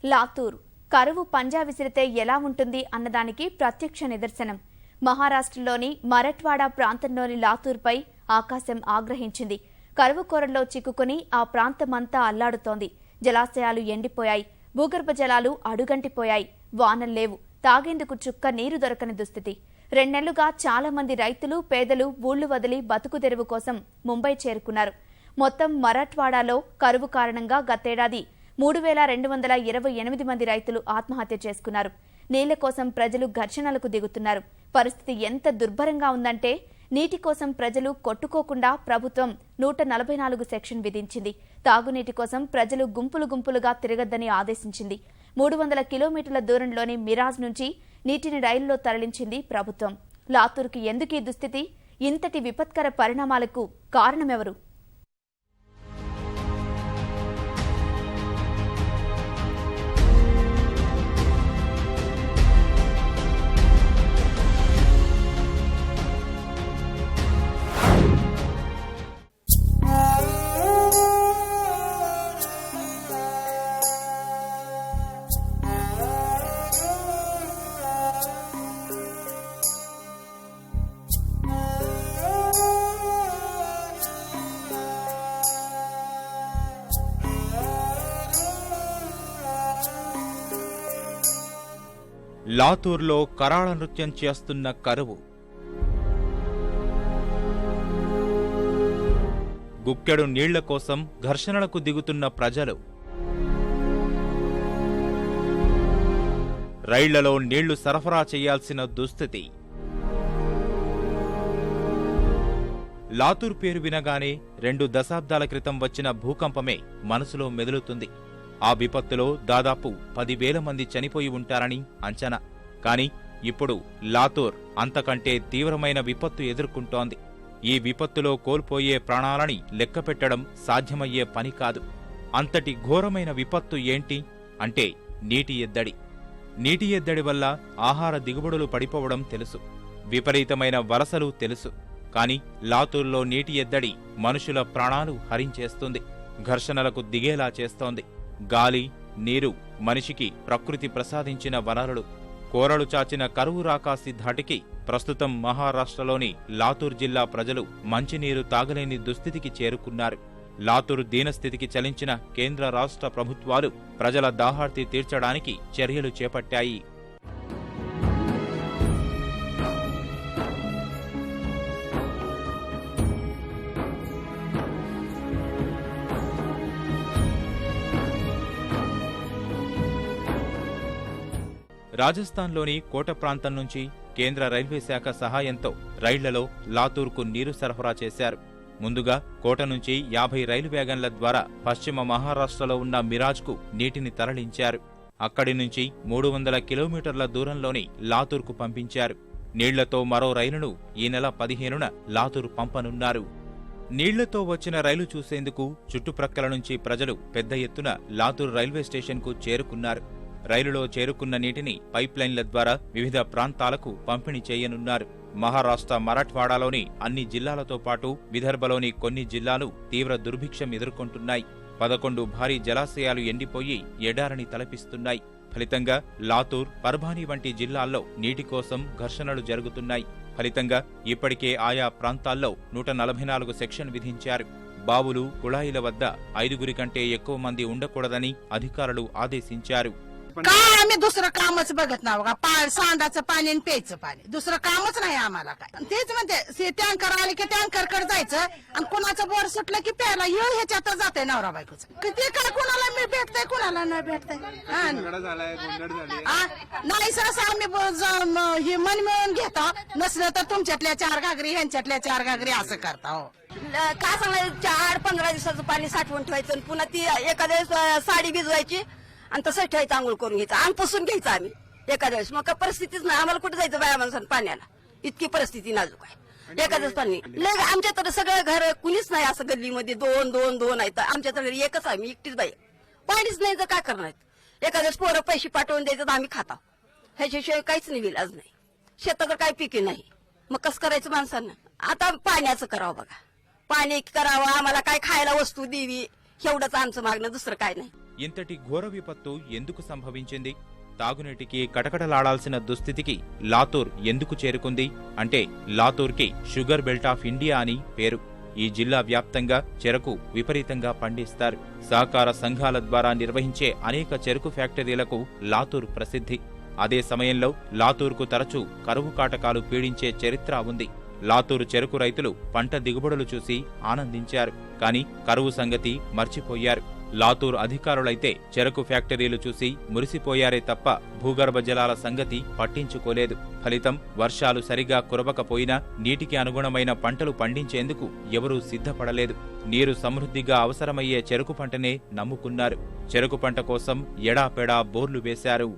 లాతూర్ కరువు పంజా విసిరితే ఎలా ఉంటుంది అన్నదానికి ప్రత్యక్ష నిదర్శనం. మహారాష్ట్రలోని మరఠ్వాడా ప్రాంతంలోని లాతూర్పై ఆకాశం ఆగ్రహించింది. కరువు కోరల్లో చిక్కుకుని ఆ ప్రాంతమంతా అల్లాడుతోంది. జలాశయాలు ఎండిపోయాయి, భూగర్భ జలాలు అడుగంటిపోయాయి, వానల్లేవు, తాగేందుకు చుక్క నీరు దొరకని దుస్థితి. 2 నెలలుగా చాలా మంది రైతులు, పేదలు ఊళ్లు వదిలి బతుకుదెరువు కోసం ముంబై చేరుకున్నారు. మొత్తం మరాఠ్వాడాలో కరువు కారణంగా గతేడాది 3228 మంది రైతులు ఆత్మహత్య చేసుకున్నారు. నీళ్ల కోసం ప్రజలు ఘర్షణలకు దిగుతున్నారు. పరిస్థితి ఎంత దుర్భరంగా ఉందంటే నీటి కోసం ప్రజలు కొట్టుకోకుండా ప్రభుత్వం 144 సెక్షన్ విధించింది. తాగునీటి కోసం ప్రజలు గుంపులు గుంపులుగా తిరగద్దని ఆదేశించింది. 300 కిలోమీటర్ల దూరంలోని మిరాజ్ నుంచి నీటిని రైలులో తరలించింది ప్రభుత్వం. లాతూర్కి ఎందుకీ దుస్థితి? ఇంతటి విపత్కర పరిణామాలకు కారణమెవరు? లాతూర్లో కరాళ నృత్యం చేస్తున్న కరువు. గుక్కెడు నీళ్ల కోసం ఘర్షణలకు దిగుతున్న ప్రజలు. రైళ్లలో నీళ్లు సరఫరా చేయాల్సిన దుస్థితి. లాతూర్ పేరు వినగానే 2 దశాబ్దాల క్రితం వచ్చిన భూకంపమే మనసులో మెదులుతుంది. ఆ విపత్తులో దాదాపు 10,000 మంది చనిపోయి ఉంటారని అంచనా. కాని ఇప్పుడు లాతూర్ అంతకంటే తీవ్రమైన విపత్తు ఎదుర్కొంటోంది. ఈ విపత్తులో కోల్పోయే ప్రాణాలని లెక్కపెట్టడం సాధ్యమయ్యే పని కాదు. అంతటి ఘోరమైన విపత్తు ఏంటి అంటే నీటి ఎద్దడి. నీటి ఎద్దడి వల్ల ఆహార దిగుబడులు పడిపోవడం తెలుసు, విపరీతమైన వలసలు తెలుసు. కాని లాతూర్లో నీటి ఎద్దడి మనుషుల ప్రాణాలు హరించేస్తుంది, ఘర్షణలకు దిగేలా చేస్తోంది. గాలి, నీరు మనిషికి ప్రకృతి ప్రసాదించిన వనరులు. కోరలు చాచిన కరువు రాకాసి ధాటికి ప్రస్తుతం మహారాష్ట్రలోని లాతూర్ జిల్లా ప్రజలు మంచినీరు తాగలేని దుస్థితికి చేరుకున్నారు. లాతూర్ దీనస్థితికి చలించిన కేంద్ర రాష్ట్ర ప్రభుత్వాలు ప్రజల దాహార్తి తీర్చడానికి చర్యలు చేపట్టాయి. రాజస్థాన్లోని కోట ప్రాంతం నుంచి కేంద్ర రైల్వే శాఖ సహాయంతో రైళ్లలో లాతూర్కు నీరు సరఫరా చేశారు. ముందుగా కోట నుంచి 50 రైలు వ్యాగన్ల ద్వారా పశ్చిమ మహారాష్ట్రలో ఉన్న మిరాజ్కు నీటిని తరలించారు. అక్కడి నుంచి 300 కిలోమీటర్ల దూరంలోని లాతూర్కు పంపించారు. నీళ్లతో మరో రైలును ఈ నెల 15న లాతూర్ పంపనున్నారు. నీళ్లతో వచ్చిన రైలు చూసేందుకు చుట్టుప్రక్కల నుంచి ప్రజలు పెద్ద ఎత్తున లాతూర్ రైల్వే స్టేషన్కు చేరుకున్నారు. రైలులో చేరుకున్న నీటిని పైప్లైన్ల ద్వారా వివిధ ప్రాంతాలకు పంపిణీ చేయనున్నారు. మహారాష్ట్ర మరాఠ్వాడాలోని అన్ని జిల్లాలతో పాటు విదర్భలోని కొన్ని జిల్లాలు తీవ్ర దుర్భిక్షం ఎదుర్కొంటున్నాయి. 11 భారీ జలాశయాలు ఎండిపోయి ఎడారిని తలపిస్తున్నాయి. ఫలితంగా లాతూర్, పర్భానీ వంటి జిల్లాల్లో నీటి కోసం ఘర్షణలు జరుగుతున్నాయి. ఫలితంగా ఇప్పటికే ఆయా ప్రాంతాల్లో 144 సెక్షన్ విధించారు. బావులు, కుళాయిల వద్ద 5 కంటే ఎక్కువ మంది ఉండకూడదని అధికారులు ఆదేశించారు. काय आम्ही दुसरं कामच बघत नाही बघा. सांडाचं पाणी आणि प्यायचं पाणी, दुसरं कामच नाही आम्हाला. काय तेच म्हणते, टँकर आले की टँकर कडे जायचं आणि कुणाचं बोर सुटलं की प्यायला ह्याच्यात जाते नवरा बायकोच. किती काय कुणाला मी भेटतंय, कुणाला न भेटतंय. नाही सहसा आम्ही ही मन मिळून घेतो. नसलं तर तुमच्यातल्या 4 घागरी, ह्यांच्यातल्या 4 घागरी असं करता. हो काय सांगायचं, 4-15 दिवसाचं पाणी साठवून ठेवायचं आणि पुन्हा ती एखाद्या साडी भिजवायची आणि तसंच ठेवायचं, आंघोळ करून घ्यायचं आणि पुसून घ्यायचं आम्ही एखाद्या वेळेस. मग परिस्थितीच नाही, आम्हाला कुठे जायचं बाया माणसानं पाण्याला, इतकी परिस्थिती नाजूक आहे. एखाद्याच पाणी लय आमच्या तर सगळं घर कुणीच नाही, असं गल्लीमध्ये 2 आहेत. आमच्या तर एकच आहे, मी एकटीच बाई. पाणीच नाही तर काय करणार? एखाद्याच पोरं पैसे पाठवून द्यायचं तर आम्ही खाता, ह्याच्याशिवाय काहीच नाही, विलाज नाही. शेताकडे काही पिके नाही, मग कसं करायचं माणसानं? आता पाण्याचं करावं बघा, पाणी करावं, आम्हाला काय खायला वस्तू देवी, एवढंच आमचं मागणं, दुसरं काय नाही. ఇంతటి ఘోర విపత్తు ఎందుకు సంభవించింది? తాగునీటికి కటకటలాడాల్సిన దుస్థితికి లాతూర్ ఎందుకు చేరుకుంది? అంటే లాతూర్కి షుగర్ బెల్ట్ ఆఫ్ ఇండియా అని పేరు. ఈ జిల్లా వ్యాప్తంగా చెరకు విపరీతంగా పండిస్తారు. సహకార సంఘాల ద్వారా నిర్వహించే అనేక చెరకు ఫ్యాక్టరీలకు లాతూర్ ప్రసిద్ధి. అదే సమయంలో లాతూర్కు తరచూ కరువు కాటకాలు పీడించే చరిత్ర ఉంది. లాతూరు చెరకు రైతులు పంట దిగుబడులు చూసి ఆనందించారు. కానీ కరువు సంగతి మర్చిపోయారు. లాతూర్ అధికారులైతే చెరకు ఫ్యాక్టరీలు చూసి మురిసిపోయారే తప్ప భూగర్భ జలాల సంగతి పట్టించుకోలేదు. ఫలితం వర్షాలు సరిగా కురవకపోయినా నీటికి అనుగుణమైన పంటలు పండించేందుకు ఎవరూ సిద్ధపడలేదు. నీరు సమృద్ధిగా అవసరమయ్యే చెరకు పంటనే నమ్ముకున్నారు. చెరకు పంట కోసం ఎడాపెడా బోర్లు వేశారు.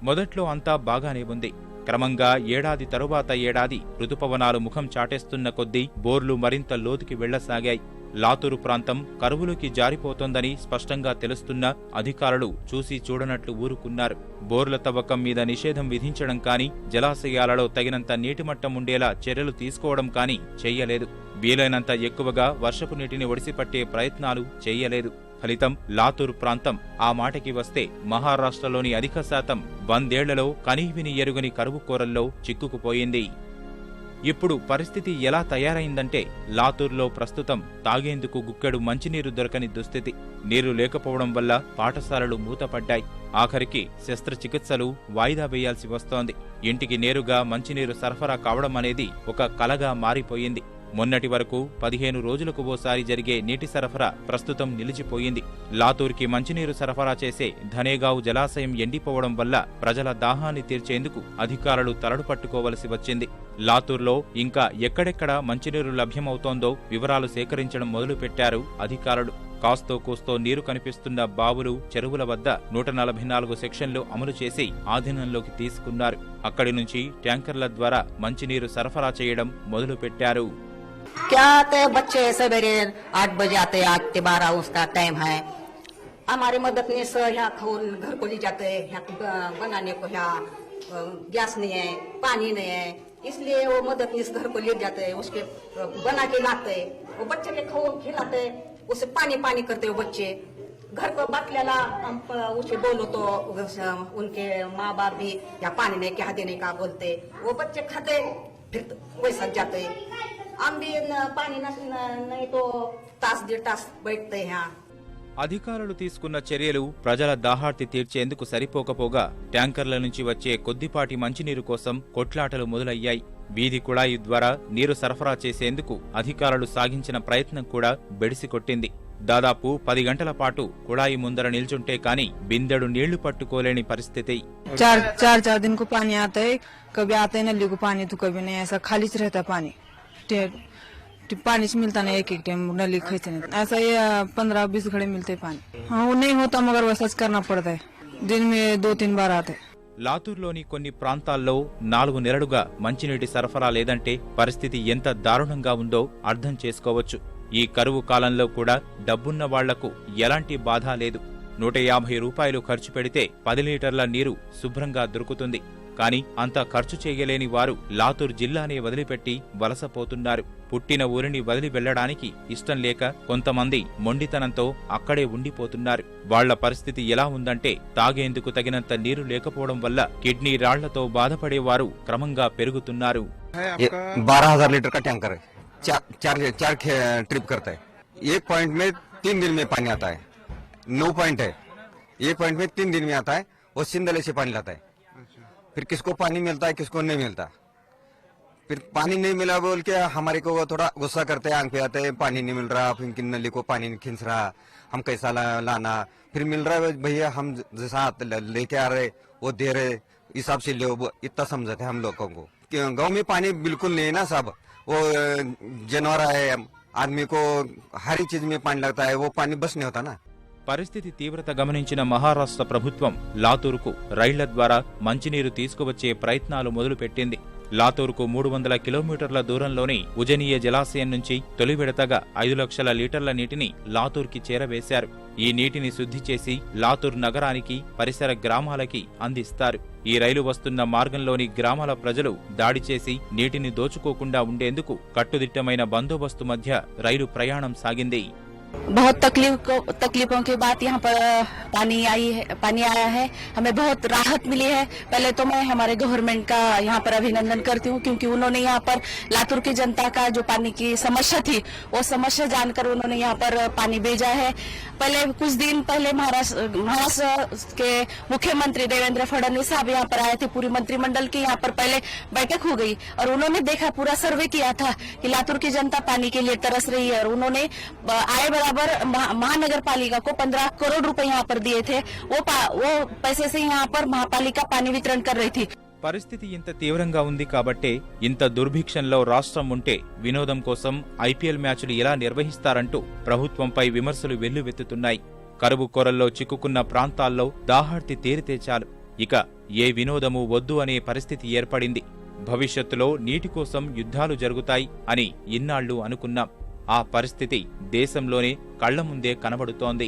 మొదట్లో అంతా బాగానే ఉంది. క్రమంగా ఏడాది తరువాత ఏడాది ఋతుపవనాలు ముఖం చాటేస్తున్న కొద్దీ బోర్లు మరింత లోతుకి వెళ్లసాగాయి. లాతూరు ప్రాంతం కరువులోకి జారిపోతోందని స్పష్టంగా తెలుస్తున్నా అధికారులు చూసి చూడనట్లు ఊరుకున్నారు. బోర్ల తవ్వకం మీద నిషేధం విధించడం కానీ, జలాశయాలలో తగినంత నీటిమట్టం ఉండేలా చర్యలు తీసుకోవడం కానీ చెయ్యలేదు. వీలైనంత ఎక్కువగా వర్షపు నీటిని ఒడిసిపట్టే ప్రయత్నాలు చెయ్యలేదు. ఫలితం లాతూర్ ప్రాంతం ఆ మాటకి వస్తే మహారాష్ట్రలోని అధిక శాతం 100 ఏళ్లలో కనీవిని ఎరుగని కరువు కోరల్లో చిక్కుకుపోయింది. ఇప్పుడు పరిస్థితి ఎలా తయారైందంటే లాతూర్లో ప్రస్తుతం తాగేందుకు గుక్కెడు మంచినీరు దొరకని దుస్థితి. నీరు లేకపోవడం వల్ల పాఠశాలలు మూతపడ్డాయి. ఆఖరికి శస్త్రచికిత్సలు వాయిదా వేయాల్సి వస్తోంది. ఇంటికి నేరుగా మంచినీరు సరఫరా కావడం అనేది ఒక కలగా మారిపోయింది. మొన్నటి వరకు 15 రోజులకు ఓసారి జరిగే నీటి సరఫరా ప్రస్తుతం నిలిచిపోయింది. లాతూర్కి మంచినీరు సరఫరా చేసే ధనేగావ్ జలాశయం ఎండిపోవడం వల్ల ప్రజల దాహాన్ని తీర్చేందుకు అధికారులు తలడు పట్టుకోవలసి వచ్చింది. లాతూర్లో ఇంకా ఎక్కడెక్కడ మంచినీరు లభ్యమవుతోందో వివరాలు సేకరించడం మొదలుపెట్టారు అధికారులు. కాస్తో కూస్తో నీరు కనిపిస్తున్న బావులు, చెరువుల వద్ద 144 సెక్షన్లు అమలు చేసి ఆధీనంలోకి తీసుకున్నారు. అక్కడి నుంచి ట్యాంకర్ల ద్వారా మంచినీరు సరఫరా చేయడం మొదలుపెట్టారు. क्या आते बच्चे सवेरे 8 बजे आते, 8 से 12 उसका टाइम है. हमारे मददनीश यहाँ घर को ले जाते हैं. यहाँ बनाने को यहाँ गैस नहीं है, पानी नहीं है, इसलिए वो मददनीश घर को ले जाते हैं. उसके बना के लाते हैं. वो बच्चे के खो खिलाते, उसे पानी पानी करते वो बच्चे. घर को बाटलेला हम उसे बोलो तो उनके माँ बाप भी या पानी नहीं क्या देने का बोलते. वो बच्चे खाते फिर वैसा जाते. हम भी पानी नहीं तो तास 1.5 तास बैठते हैं. అధికారులు తీసుకున్న చర్యలు ప్రజల దాహార్తి తీర్చేందుకు సరిపోకపోగా ట్యాంకర్ల నుంచి వచ్చే కొద్దిపాటి మంచినీరు కోసం కొట్లాటలు మొదలయ్యాయి. వీధి కుళాయి ద్వారా నీరు సరఫరా చేసేందుకు అధికారులు సాగించిన ప్రయత్నం కూడా బెడిసికొట్టింది. దాదాపు 10 గంటల పాటు కుళాయి ముందర నిల్చుంటే కాని బిందెడు నీళ్లు పట్టుకోలేని పరిస్థితి. चार दिन को पानी आता है, कभी आता है नली को पानी तो कभी नहीं. ऐसा खाली रहता पानी. पानी से मिलता नहीं, एक टाइम नली खींचते नहीं. ऐसा ही 15-20 घड़े मिलते पानी. हाँ वो नहीं होता मगर वैसा करना पड़ता है. दिन में 2-3 बार आते. లాతూర్లోని కొన్ని ప్రాంతాల్లో 4 నెలలుగా మంచినీటి సరఫరా లేదంటే పరిస్థితి ఎంత దారుణంగా ఉందో అర్థం చేసుకోవచ్చు. ఈ కరువు కాలంలో కూడా డబ్బున్న వాళ్లకు ఎలాంటి బాధ లేదు. 150 రూపాయలు ఖర్చు పెడితే 10 లీటర్ల నీరు శుభ్రంగా దొరుకుతుంది. కానీ అంత ఖర్చు చేయలేని వారు లాతూర్ జిల్లానే వదిలిపెట్టి వలసపోతున్నారు. పుట్టిన ఊరిని వదిలి వెళ్లడానికి ఇష్టం లేక కొంతమంది మొండితనంతో అక్కడే ఉండిపోతున్నారు. వాళ్ల పరిస్థితి ఎలా ఉందంటే తాగేందుకు తగినంత నీరు లేకపోవడం వల్ల కిడ్నీ రాళ్లతో బాధపడేవారు క్రమంగా పెరుగుతున్నారు. 12,000 लीटर का टैंकर है. चार ट्रिप करता है. एक पॉइंट में 3 दिन में पानी आता है. 9 पॉइंट है. एक पॉइंट में 3 दिन में आता है. वो सिंदले से पानी लाता है. फिर किसको पानी मिलता है, किसको नहीं मिलता. फिर पानी नहीं मिला बोल के हमारे को थोड़ा गुस्सा करते हैं, आंख पे आते हैं. पानी नहीं मिल रहा, फिर नली को पानी नहीं खींच रहा, हम कैसा लाना. फिर मिल रहा है भैया, हम जैसा लेके आ रहे वो दे रहे, हिसाब से लो. इतना समझते हैं हम लोगों को. गाँव में पानी बिल्कुल नहीं है ना साहब. वो जानवर है, आदमी को हर चीज में पानी लगता है, वो पानी बस नहीं होता ना. పరిస్థితి తీవ్రత గమనించిన మహారాష్ట్ర ప్రభుత్వం లాతూర్కు రైళ్ల ద్వారా మంచినీరు తీసుకువచ్చే ప్రయత్నాలు మొదలుపెట్టింది. లాతూర్కు 300 కిలోమీటర్ల దూరంలోని ఉజనీయ జలాశయం నుంచి తొలి విడతగా 5 లక్షల లీటర్ల నీటిని లాతూర్కి చేరవేశారు. ఈ నీటిని శుద్ధి చేసి లాతూర్ నగరానికి, పరిసర గ్రామాలకి అందిస్తారు. ఈ రైలు వస్తున్న మార్గంలోని గ్రామాల ప్రజలు దాడి చేసి నీటిని దోచుకోకుండా ఉండేందుకు కట్టుదిట్టమైన బందోబస్తు మధ్య రైలు ప్రయాణం సాగింది. बहुत तकलीफों के बाद यहाँ पर पानी आया है। हमें बहुत राहत मिली है। पहले तो मैं हमारे गवर्नमेंट का यहाँ पर अभिनंदन करती हूँ, क्योंकि उन्होंने यहाँ पर लातूर की जनता का जो पानी की समस्या थी वो समस्या जानकर उन्होंने यहाँ पर पानी भेजा है। पहले कुछ दिन पहले महाराष्ट्र के मुख्यमंत्री देवेंद्र फडणवीस साहब यहाँ पर आए थे। पूरी मंत्रिमंडल की यहाँ पर पहले बैठक हो गई और उन्होंने देखा, पूरा सर्वे किया था कि लातूर की जनता पानी के लिए तरस रही है, और उन्होंने आए बराबर महानगर पालिका को 15 करोड़ रुपए यहाँ पर दिए थे। वो पैसे से यहाँ पर महापालिका पानी वितरण कर रही थी। పరిస్థితి ఇంత తీవ్రంగా ఉంది కాబట్టే ఇంత దుర్భిక్షంలో రాష్ట్రం ఉంటే వినోదం కోసం ఐపీఎల్ మ్యాచ్లు ఎలా నిర్వహిస్తారంటూ ప్రభుత్వంపై విమర్శలు వెల్లువెత్తుతున్నాయి. కరువు కొరల్లో చిక్కుకున్న ప్రాంతాల్లో దాహార్తి తీరితే చాలు, ఇక ఏ వినోదమూ వద్దు అనే పరిస్థితి ఏర్పడింది. భవిష్యత్తులో నీటి కోసం యుద్ధాలు జరుగుతాయి అని ఇన్నాళ్లు అనుకున్నాం. ఆ పరిస్థితి దేశంలోనే కళ్ల ముందే కనబడుతోంది.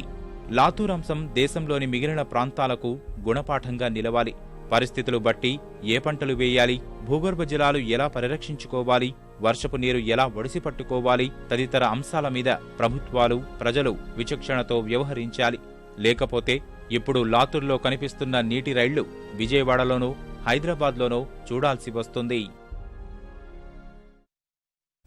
లాతూర్ అంశం దేశంలోని మిగిలిన ప్రాంతాలకు గుణపాఠంగా నిలవాలి. పరిస్థితులు బట్టి ఏ పంటలు వేయాలి, భూగర్భ జలాలు ఎలా పరిరక్షించుకోవాలి, వర్షపు నీరు ఎలా ఒడిసి పట్టుకోవాలి తదితర అంశాల మీద ప్రభుత్వాలు, ప్రజలు విచక్షణతో వ్యవహరించాలి. లేకపోతే ఇప్పుడు లాతూర్లో కనిపిస్తున్న నీటి రైళ్లు విజయవాడలోనో, హైదరాబాద్లోనో చూడాల్సి వస్తుంది.